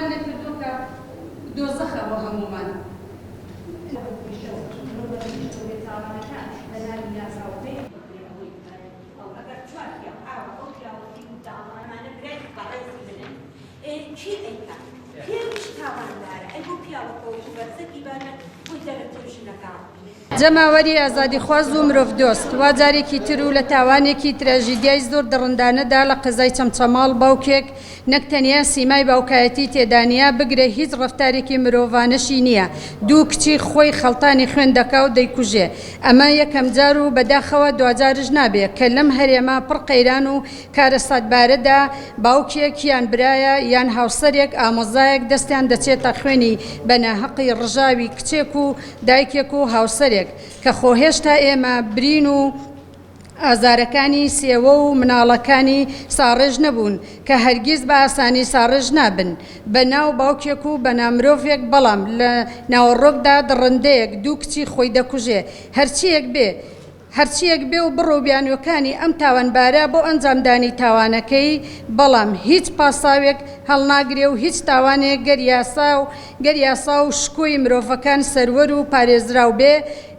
خۆمانە کردوکە دۆزەخە بۆ هەمومان. جەماوەری ئازادیخواز و مرۆڤ دۆست وا جارێکی تر و لە تاوانێکی تراژیدیای زۆر دڕندانەدا لە قزای چەمچەماڵ باوکێک نەک تەنیا سیمای باوکایەتی تێدانیا بگرێ هیچ ڕەفتارێکی مرۆڤانەشی نییە. دوو کچی خۆی خەڵتانی خوێن دەکا و دەیکوژێ. ئەمە یەکەم جار و بەداخەوە دوجارش نابێت کە لەم هەرێما پڕ قەیران و کارە ساتبارەدا باوکێک یان برایە یان هاوسەرێک ئامۆزایەک دەستیان دەچێتە خوێنی بەناحەقی ڕژاوی کچێک و دایکێک و هاوسەرێک کە خۆ هێشتا ئێمە برین و ئازارەکانی سێوە و مناڵەکانی ساڕێژ نەبوون کە هەرگیز بە ئاسانی ساڕێژ نابن بە ناو باوکێک و بە نامرۆڤێک، بەڵام لە ناوەڕۆکدا دڕندەیەک دوو کچی خۆی دەکوژێ. هەرچیەک بێ و بڕۆ بیانوەکانی ئەم تاوانبارە بۆ ئەنجامدانی تاوانەکەی، بەڵام هیچ پاساوێک هەڵناگرێ و هیچ تاوانێک گەر یاسا و شکۆی مرۆڤەکان سەروەر و پارێزراو بێ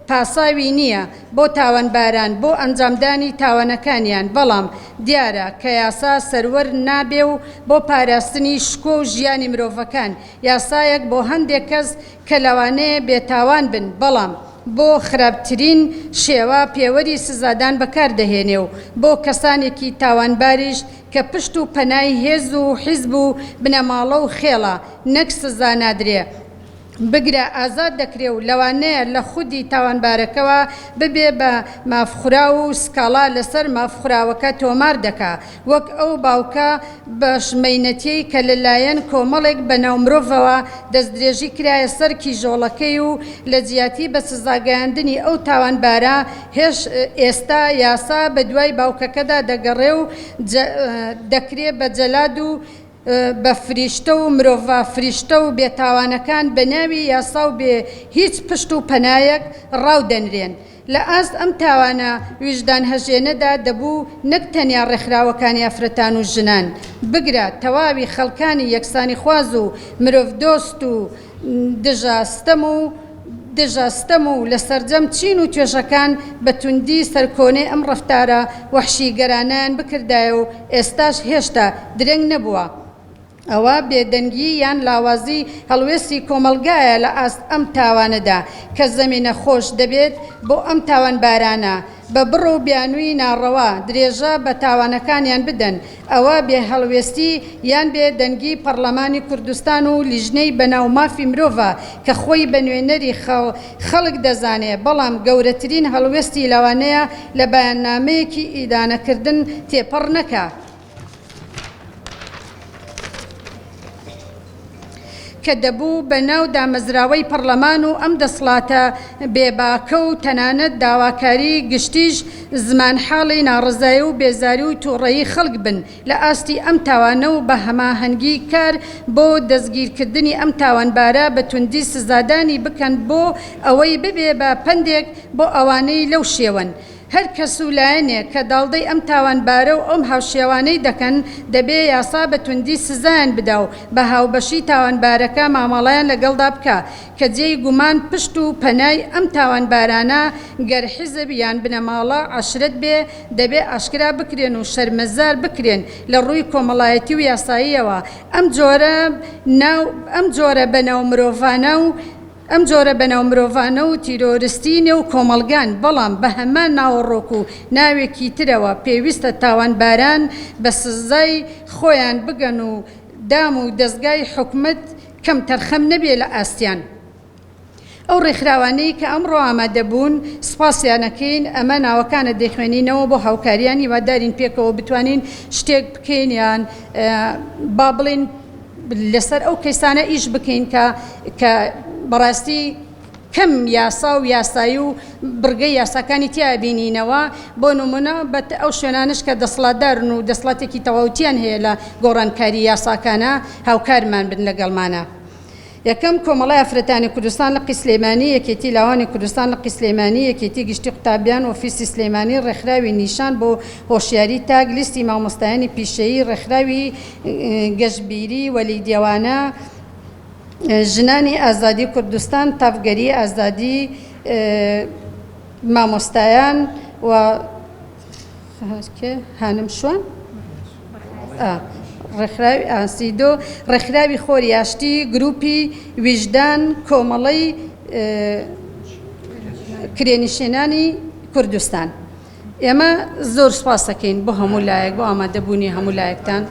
پاساوی نییە بۆ تاوانباران بۆ ئەنجامدانی تاوانەکانیان. بەڵام دیارە کە یاسا سەروەر نابێ و بۆ پاراستنی شکۆ و ژیانی مرۆڤەکان یاسایەک بۆ هەندێک کەس کە لەوانەیە بێتاوان بن، بەڵام بۆ خراپترین شێوە پێوەری سزادان بەکاردەهێنێ و بۆ کەسانێکی تاوانباریش کە پشت و پەنای هێز و حیزب و بنەماڵە و خێڵە نەک سزا نادرێ بگرە ئازاد دەکرێ و لەوانەیە لە خودی تاوانبارەکەەوە ببێ بە مافخورا و سکاڵا لەسەر مافخوراوەکە تۆمار دەکا، وەک ئەو باوکە بە شمەینەتی کە لەلایەن کۆمەڵێک بە ناو مرۆڤەوە دەستدرێژی کرایە سەر کیژۆڵەکەی و لە جیاتی بە سزاگەیاندنی ئەو تاوانبارە ئێستا یاسا بە دوای باوکەکەدا دەگەڕێ و دەکرێ بە جەلاد و بە فریشتە و مرۆڤ فریشتە و بێتاوانەکان بە ناوی یاسا و بێ هیچ پشت و پەنایەک ڕاودەنرێن. لە ئاست ئەم تاوانە ویژدان هەژێنەدا دەبوو نەک تەنیا ڕێکخراوەکانی ئافرەتان و ژنان بگرە تەواوی خەڵکانی یەکسانی خواز و مرۆڤ دۆست و دژاستەم و لە سەرجەم چین و توێژەکان بە توندی سەرکۆنەی ئەم ڕەفتارە وەحشیگەرانیان بکردایە و ئێستاش هێشتا درەنگ نەبووە. ئەوە بێدەنگی یان لاوازی هەڵوێستی کۆمەلگایە لە ئاست ئەم تاوانەدا کە زەمینە خۆش دەبێت بۆ ئەم تاوانبارانە بە بڕ و بیانووی ناڕەوا درێژە بە تاوانەکانیان بدەن. ئەوە بێ هەڵوێستی یان بێ دەنگی پەرلەمانی کوردستان و لیژنەی بەناو مافی مرۆڤە کە خۆی بە نوێنەری خەڵک دەزانێ، بەڵام گەورەترین هەڵوێستی لەوانەیە لە بەیاننامەیەکی ئیدانەکردن تێپەڕ نەکا کە دەبوو بە ناو دامەزراوەی پەرلەمان و ئەم دەسڵاتە بێباکە و تەنانەت داواکاری گشتیش زمان حاڵی ناڕزایی و بێزاری و تووڕەیی خەڵک بن لە ئاستی ئەم تاوانە و بە هەماهەنگی کار بۆ دەستگیرکردنی ئەم تاوانبارە بە توندی سزادانی بکەن بۆ ئەوەی ببێ بە پندێک بۆ ئەوانەی لەو شێوەن. هەر کەس و لایەنێک کە داڵدەی ئەم تاوانبارە و ئەم هاوشێوانەی دەکەن دەبێ یاسا بە توندی سزایان بدا و بە هاوبەشی تاوانبارەکە مامەڵەیان لەگەڵدا بکە کە جێی گومان پشت و پەنای ئەم تاوانبارانە گەر حیزب یان بنەماڵە عەشرەت بێ دەبێ ئاشکرا بکرێن و شەرمەزار بکرێن لە ڕووی کۆمەڵایەتی و یاساییەوە. ئەم جۆرە بەناو مرۆڤانە و تیرۆریستینە و کۆمەلگان، بەڵام بە هەمان ناوەڕۆک و ناوێکی ترەوە پێویستە تاوانباران بە سزای خۆیان بگەن و دام و دەستگای حکومەت کەم تەرخەم نەبێ لە ئاستیان. ئەو ڕێکخراوانەی کە ئەمڕۆ ئامادەبوون سپاسیانەکەین. ئەمە ناوەکانە دەخوێنینەوە بۆ هاوکاریان هیوادارین پێکەوە بتوانین شتێک بکەین یان با بڵێن لەسەر ئەو کەسانە ئیش بکەین کە بەڕاستی کەم یاسا و یاسایی و بڕگەی یاساکانی تیا بینینەوە. بۆ نمونە ئەو شوێنانش کە دەسڵاتدارن و دەسڵاتێکی تەواوتیان هەیە لە گۆڕانکاری یاساکانە هاوکارمان بن لەگەڵمانە. یەکەم کۆمەڵای ئافرەتانی کوردستان لە قیسلێمانی یەکێتی لاوانی کوردستان لە قیسلێمانی یەکێتی گشتی قوتابیان ئۆفیسی سلێمانی ڕێکخراوی نیشان بۆ هۆشیاری تاگ لیستی مامۆستایانی پیشەیی ڕێکخراوی گەشتبیری وەلی دیێوانە ژنانی ئازادی کوردستان تافگەری ئازادی مامۆستایان و هانم شوان ڕێکخراوی ئاسیدۆ ڕێکخراوی خۆری یاشتی گروپی ویژدان کۆمەڵەی کرێنشێنانی کوردستان ئێمە زۆر سوپاس دەکەین بۆ هەموو لایەک بۆ ئامادەبوونی هەموو لایەکتان